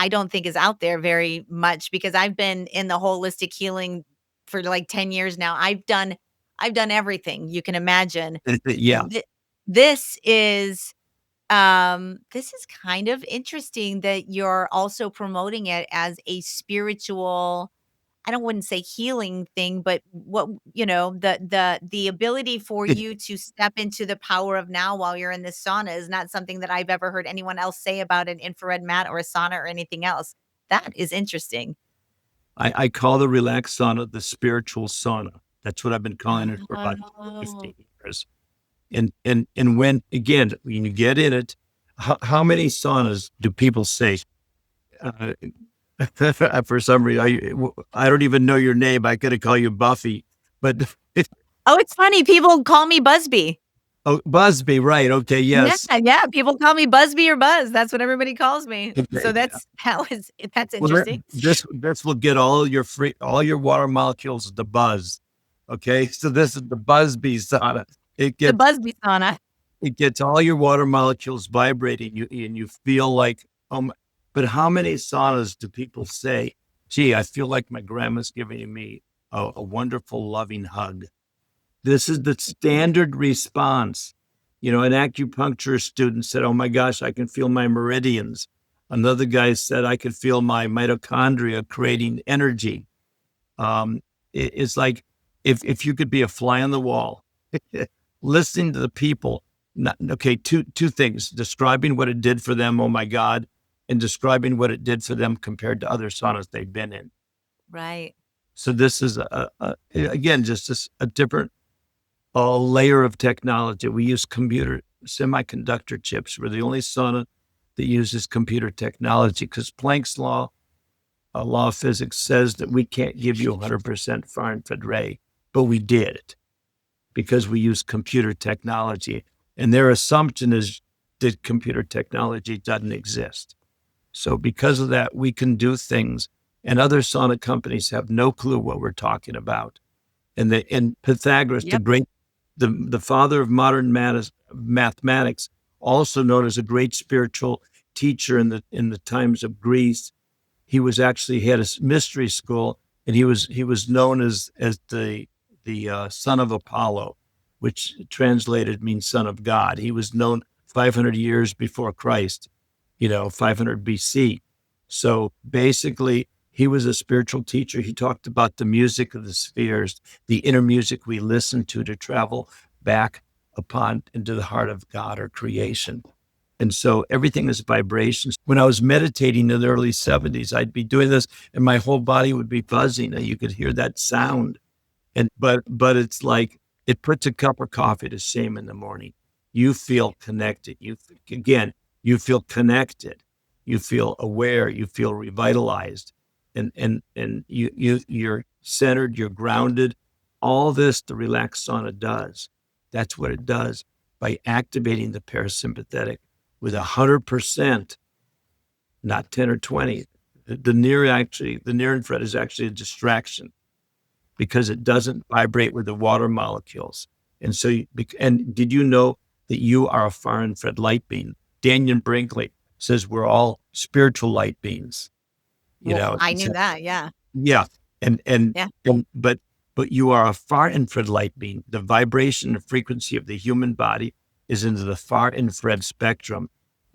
don't think is out there very much because I've been in the holistic healing for like 10 years now. I've done everything you can imagine. yeah. Th- this is kind of interesting that you're also promoting it as a spiritual, I don't wouldn't say healing thing, but what the ability for you to step into the power of now while you're in this sauna is not something that I've ever heard anyone else say about an infrared mat or a sauna or anything else. That is interesting. I call the relaxed sauna the spiritual sauna. That's what I've been calling it for about Oh. 15 years. And when again, when you get in it, how many saunas do people say? Uh, for some reason, I don't even know your name. I could have called you Buffy, but Oh, it's funny, people call me Busby. oh, Busby, right? Okay, Yeah, yes. yeah, people call me Busby or Buzz, that's what everybody calls me. So Okay, that's well, interesting. this will get all your water molecules to buzz. Okay, so this is the Busby sauna. It The gets Busby sauna. it gets all your water molecules vibrating. You feel like but how many saunas do people say, "Gee, I feel like my grandma's giving me a wonderful, loving hug." This is the standard response. An acupuncture student said, "Oh my gosh, I can feel my meridians." Another guy said, "I could feel my mitochondria creating energy." It's like if you could be a fly on the wall, listening to the people. Okay, two things: describing what it did for them, oh my God, and describing what it did for them compared to other saunas they've been in. Right. So this is again just a different a layer of technology. We use computer semiconductor chips. We're the only sauna that uses computer technology because Planck's law, a law of physics, says that we can't give you 100% far infrared ray, but we did it because we use computer technology. And their assumption is that computer technology doesn't exist. So because of that, we can do things, and other sauna companies have no clue what we're talking about. And Pythagoras, Yep. the father of modern mathematics, also known as a great spiritual teacher in the times of Greece. He had a mystery school, and he was known as the son of Apollo, which translated means son of God. He was known 500 years before Christ, 500 BC. So basically, he was a spiritual teacher. He talked about the music of the spheres, the inner music we listen to travel back upon into the heart of God or creation. And so everything is vibrations. When I was meditating in the early 70s, I'd be doing this and my whole body would be buzzing and you could hear that sound. But it's like it puts a cup of coffee to shame in the morning. You feel connected. You feel connected. You feel aware. You feel revitalized, and you're centered. You're grounded. All this the relaxed sauna does. That's what it does by activating the parasympathetic with 100%, not 10 or 20. The near infrared is actually a distraction because it doesn't vibrate with the water molecules. And so, and did you know that you are a far infrared light being? Daniel Brinkley says we're all spiritual light beings. Well, I knew that, yeah. Yeah, and and Yeah. and but you are a far infrared light being. The vibration and frequency of the human body is into the far infrared spectrum.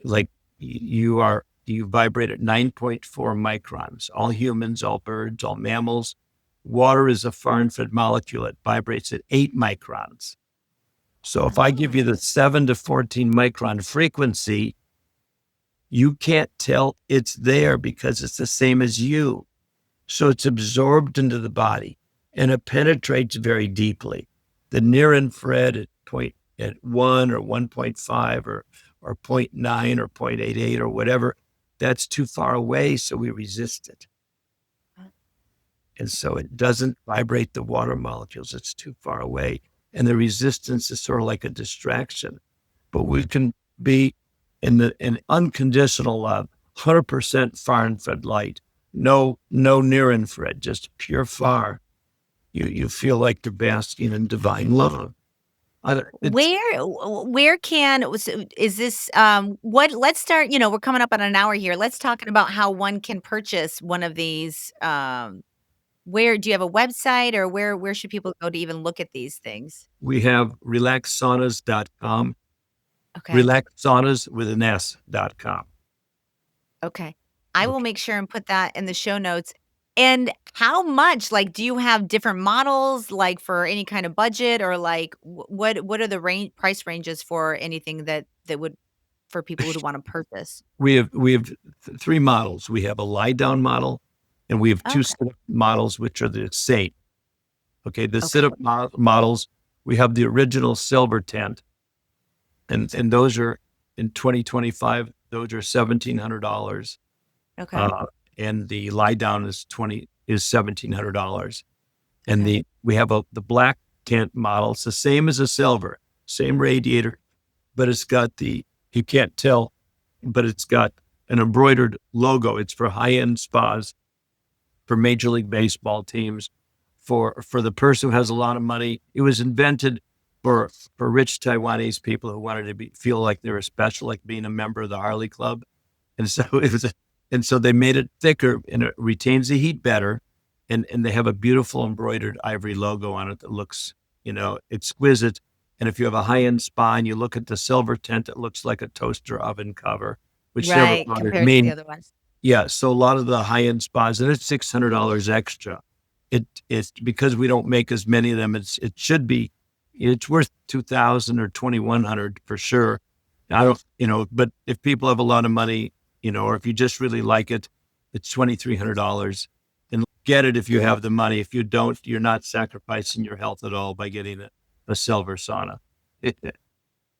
Like you vibrate at 9.4 microns. All humans, all birds, all mammals. Water is a far infrared molecule. It vibrates at 8 microns. So if I give you Oh. the 7 to 14 micron frequency, you can't tell it's there because it's the same as you. So it's absorbed into the body and it penetrates very deeply. The near infrared at 1 or 1.5 or zero point 0.9 or 0.88 or whatever, that's too far away, so we resist it. And so it doesn't vibrate the water molecules. It's too far away. And the resistance is sort of like a distraction. But we can be in an unconditional love, 100% far infrared light, no near infrared, just pure far. You feel like you're basking in divine love. It's Where can so is this, what let's start, we're coming up on an hour here. Let's talk about how one can purchase one of these, where do you have a website or where should people go to even look at these things? We have relaxsaunas.com, Okay. relaxsaunas with an S.com. Okay. I will Okay. make sure and put that in the show notes. And how much, like, do you have different models, like, for any kind of budget or, like, what are the price ranges for anything that would for people who wanna purchase? We have three models. We have a lie down model, and we have two Okay, sit up models, which are the same. Okay, the sit okay, up models. We have the original silver tent, and those are in 2025. Those are $1,700. okay, Uh, and the lie down is $1,700. And okay. we have the black tent model. It's the same as a silver, same radiator, but it's got you can't tell, but it's got an embroidered logo. It's for high end spas, for Major League Baseball teams, for the person who has a lot of money. It was invented for rich Taiwanese people who wanted to feel like they were special, like being a member of the Harley Club. And so and so they made it thicker and it retains the heat better. And they have a beautiful embroidered ivory logo on it that looks, exquisite. And if you have a high end spa and you look at the silver tent, it looks like a toaster oven cover, which never Right, bothered compared to the me. other ones. Yeah. So a lot of the high end spas, and it's $600 extra. It's because we don't make as many of them. It should be, it's worth 2,000 or 2,100 for sure. I don't, but if people have a lot of money, or if you just really like it, it's $2,300, and get it if you have the money. If you don't, you're not sacrificing your health at all by getting a silver sauna.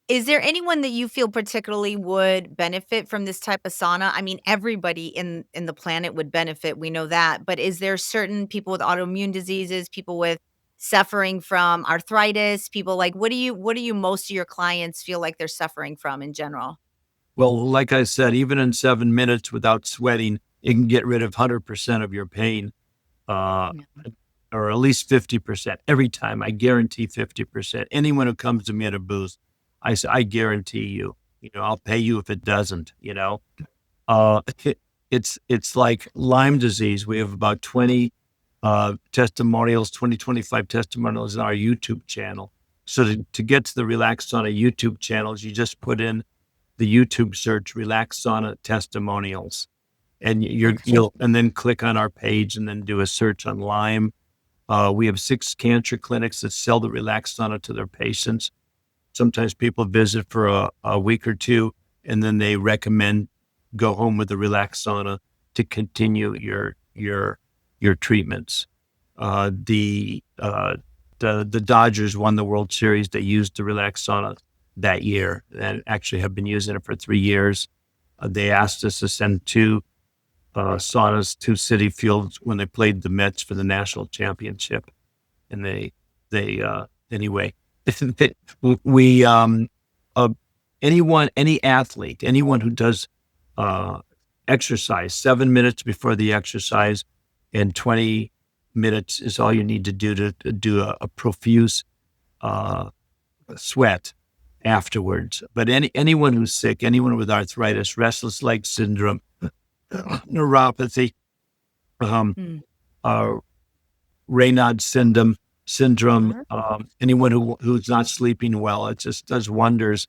Is there anyone that you feel particularly would benefit from this type of sauna? I mean, everybody in the planet would benefit, we know that, but is there certain people with autoimmune diseases, people with suffering from arthritis, people like what do you most of your clients feel like they're suffering from in general? Well, like I said, even in 7 minutes without sweating, it can get rid of 100% of your pain. Uh, Yeah. or at least 50% every time. I guarantee 50%. Anyone who comes to me at a booth, I say, I guarantee you, I'll pay you if it doesn't. Uh, it's like Lyme disease. We have about 20 testimonials, 25 testimonials on our YouTube channel. So to get to the Relax Sauna YouTube channels, you just put in the YouTube search Relax Sauna testimonials, and Okay. and then click on our page and then do a search on Lyme. We have 6 cancer clinics that sell the Relax Sauna to their patients. Sometimes people visit for a week or two, and then they recommend go home with the Relax Sauna to continue your treatments. The Dodgers won the World Series. They used the Relax Sauna that year and actually have been using it for 3 years. They asked us to send 2 saunas to City Fields when they played the Mets for the national championship. And anyway, we, uh, any athlete, anyone who does, exercise 7 minutes before the exercise and 20 minutes is all you need to do to do a profuse, uh, sweat afterwards. But anyone who's sick, anyone with arthritis, restless leg syndrome, neuropathy, um, Mm. uh, Raynaud's syndrome, Uh-huh. anyone who's not sleeping well, it just does wonders.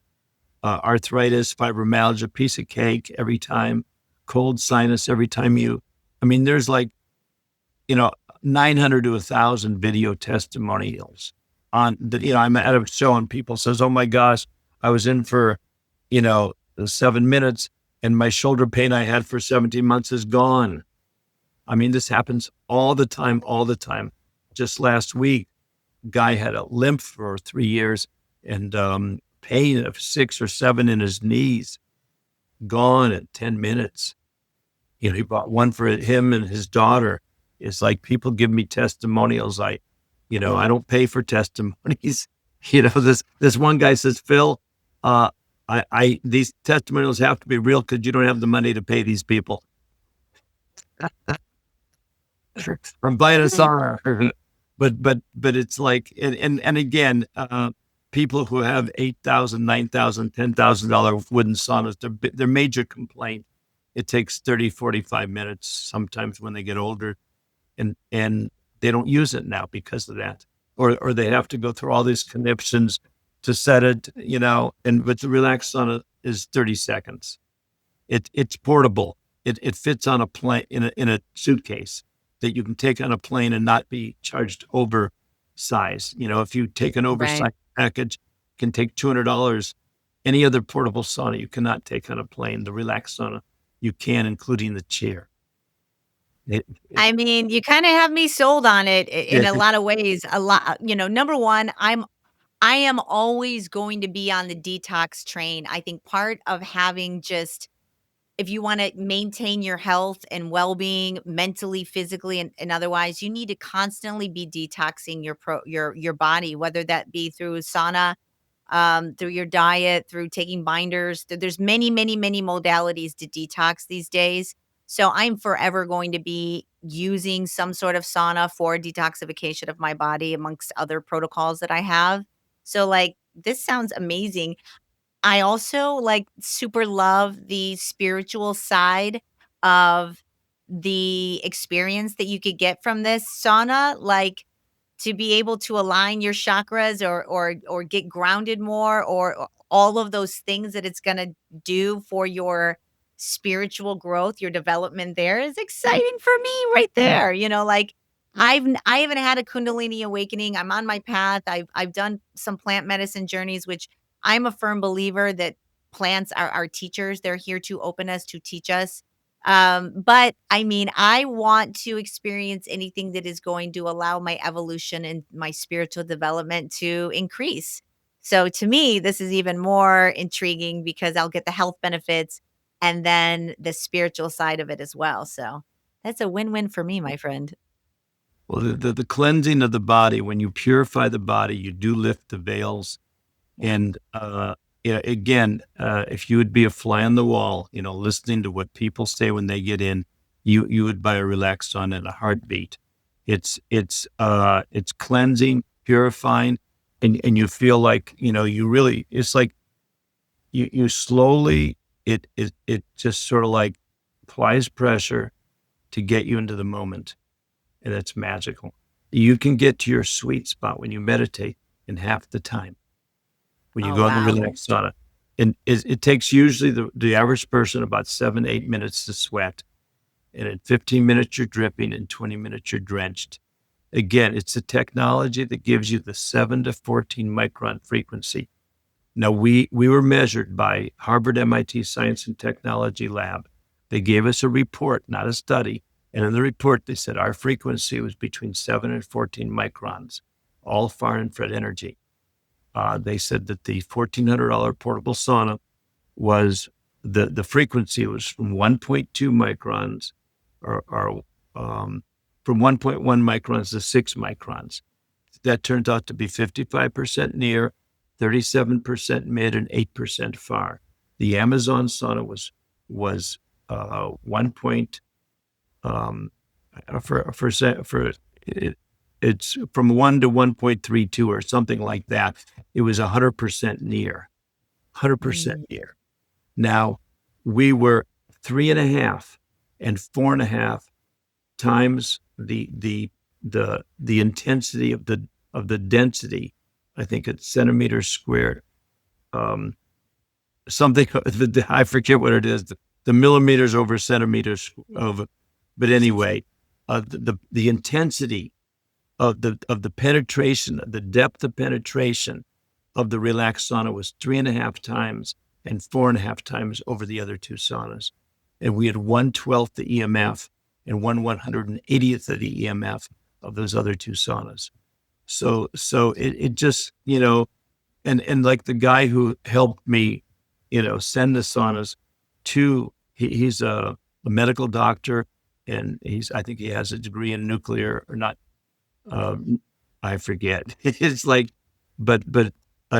Arthritis, fibromyalgia, piece of cake every time, cold sinus every time I mean, there's like, you know, 900 to 1,000 video testimonials on that. I'm at a show and people says, oh my gosh, I was in for, the 7 minutes and my shoulder pain I had for 17 months is gone. I mean, this happens all the time, all the time. Just last week, guy had a limp for 3 years and pain of 6 or 7 in his knees, gone in 10 minutes. He bought one for him and his daughter. It's like people give me testimonials. I don't pay for testimonies. This one guy says, Phil, these testimonials have to be real because you don't have the money to pay these people. From buying a sauna. But it's like, and again, people who have $8,000, $9,000, $10,000 wooden saunas, their major complaint, it takes 30, 45 minutes sometimes when they get older, and they don't use it now because of that, or they have to go through all these conniptions to set it, but the Relax Sauna is 30 seconds. It's portable. It fits on a plane in a suitcase. that you can take on a plane and not be charged oversize. If you take an Right. oversized package, it can take $200. Any other portable sauna you cannot take on a plane. The Relax Sauna you can, including the chair. It, it, I mean, you kinda have me sold on it in it, a lot of ways. A lot number 1, I am always going to be on the detox train. I think part of having just if you wanna maintain your health and well-being mentally, physically, and otherwise, you need to constantly be detoxing your body, whether that be through sauna, through your diet, through taking binders. There's many, many, many modalities to detox these days. So I'm forever going to be using some sort of sauna for detoxification of my body amongst other protocols that I have. So like this sounds amazing. I also, like, super love the spiritual side of the experience that you could get from this sauna, like, to be able to align your chakras or get grounded more or all of those things that it's gonna do for your spiritual growth, your development there is exciting for me right there, like, I haven't had a kundalini awakening, I'm on my path, I've done some plant medicine journeys, which I'm a firm believer that plants are our teachers. They're here to open us, to teach us. But I mean, I want to experience anything that is going to allow my evolution and my spiritual development to increase. So to me, this is even more intriguing because I'll get the health benefits and then the spiritual side of it as well. So that's a win-win for me, my friend. well, the cleansing of the body, when you purify the body, you do lift the veils. Yeah. And yeah, again, if you would be a fly on the wall, listening to what people say when they get in, you would buy a Relax Sauna in a heartbeat. It's cleansing, purifying, and you feel like you really. It's like you slowly it just sort of like applies pressure to get you into the moment, and it's magical. You can get to your sweet spot when you meditate in half the time when you Oh, go in the wow. Relax Sauna. And it takes usually the average person about 7, 8 minutes to sweat. And in 15 minutes, you're dripping. In 20 minutes, you're drenched. Again, it's a technology that gives you the 7 to 14 micron frequency. Now, we were measured by Harvard MIT Science and Technology Lab. They gave us a report, not a study. And in the report, they said our frequency was between 7 and 14 microns, all far infrared energy. They said that the $1,400 portable sauna was the frequency was from 1.2 microns or from 1.1 microns to 6 microns. That turns out to be 55% near, 37% mid, and 8% far. The Amazon sauna was 1 point for it, it's from 1 to 1.32 or something like that. It was 100% near, 100% Mm. near. Now we were 3.5 and 4.5 times the intensity of the density. I think it's centimeters squared. Um, something I forget what it is. The millimeters over centimeters of, but anyway, the intensity of the penetration, the depth of penetration of the Relax Sauna was 3.5 times and 4.5 times over the other two saunas, and we had 1/12 the EMF and 1/180th of the EMF of those other two saunas. So it just and like the guy who helped me, send the saunas to he's a medical doctor, and I think he has a degree in nuclear or not I forget. It's like, but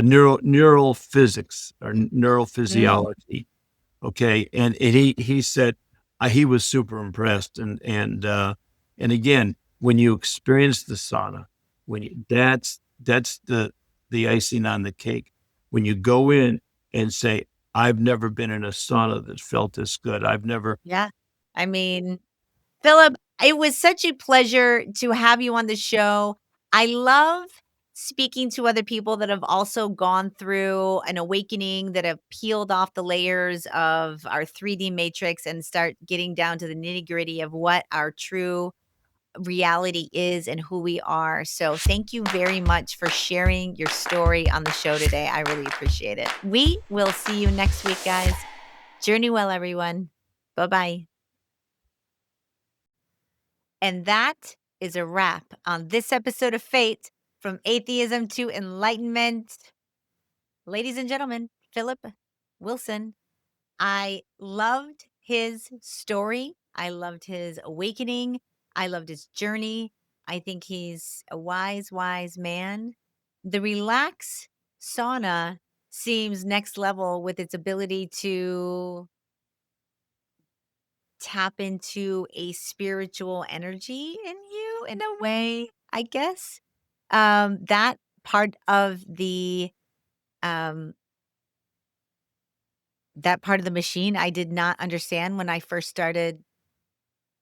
neural physics or neural Mm. physiology. Okay, and he said he was super impressed, and again, when you experience the sauna, that's the icing on the cake. When you go in and say, "I've never been in a sauna that felt this good. I've never." Yeah. I mean, Philip, it was such a pleasure to have you on the show. I love speaking to other people that have also gone through an awakening, that have peeled off the layers of our 3D matrix and start getting down to the nitty gritty of what our true reality is and who we are. So thank you very much for sharing your story on the show today. I really appreciate it. We will see you next week, guys. Journey well, everyone. Bye-bye. And that is a wrap on this episode of Fate, from Atheism to Enlightenment. Ladies and gentlemen, Philip Wilson. I loved his story. I loved his awakening. I loved his journey. I think he's a wise, wise man. The Relax Sauna seems next level with its ability to tap into a spiritual energy in you in a way, I guess. That part of the um that part of the machine I did not understand when I first started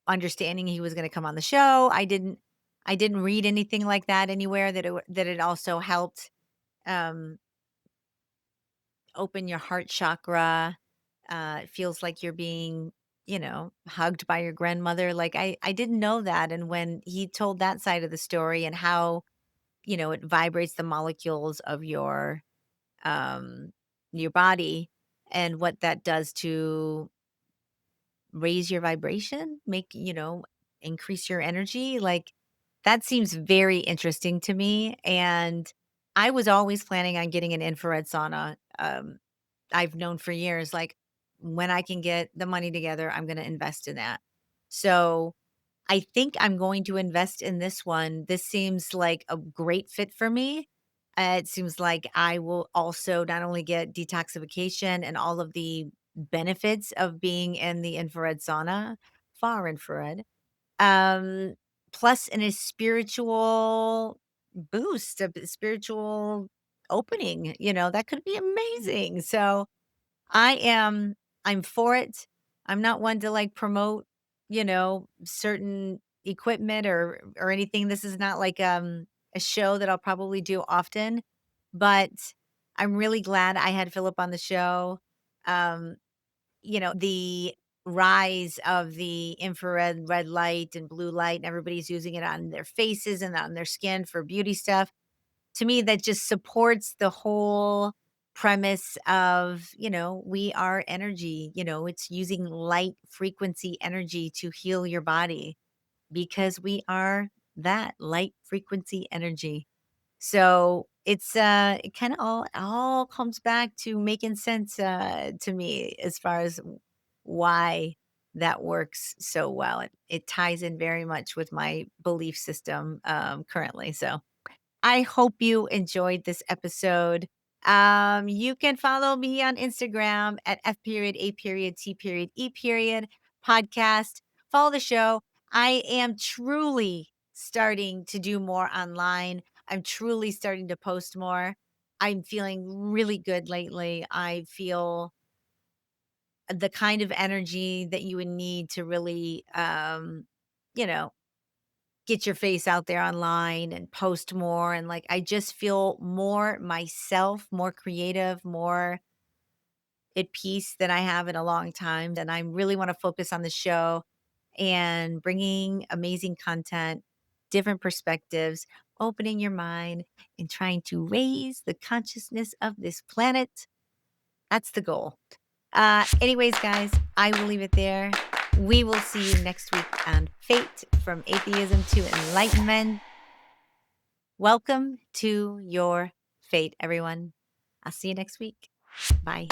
understanding he was gonna come on the show. I didn't read anything like that anywhere that it also helped, um, open your heart chakra. It feels like you're being, hugged by your grandmother. Like, I didn't know that, and when he told that side of the story and how, it vibrates the molecules of your body and what that does to raise your vibration, increase your energy. Like, that seems very interesting to me. And I was always planning on getting an infrared sauna. I've known for years, like, when I can get the money together, I'm going to invest in that. So I think I'm going to invest in this one. This seems like a great fit for me. It seems like I will also not only get detoxification and all of the benefits of being in the infrared sauna, far infrared, um, plus in a spiritual boost, a spiritual opening, that could be amazing. So I am I'm for it. I'm not one to, like, promote, certain equipment or anything. This is not like, a show that I'll probably do often, but I'm really glad I had Philip on the show. Um, the rise of the infrared red light and blue light, and everybody's using it on their faces and on their skin for beauty stuff. To me, that just supports the whole premise of, we are energy. It's using light frequency energy to heal your body, because we are that light frequency energy. So it's it kind of all comes back to making sense to me, as far as why that works so well. It ties in very much with my belief system currently. So I hope you enjoyed this episode. You can follow me on Instagram at F.A.T.E podcast. Follow the show. I am truly starting to do more online. I'm truly starting to post more. I'm feeling really good lately. I feel the kind of energy that you would need to really, you know, get your face out there online and post more. And, like, I just feel more myself, more creative, more at peace than I have in a long time. And I really want to focus on the show and bringing amazing content, different perspectives, opening your mind, and trying to raise the consciousness of this planet. That's the goal. Anyways, guys, I will leave it there. We will see you next week on Fate, from Atheism to Enlightenment. Welcome to your fate, everyone. I'll see you next week. Bye.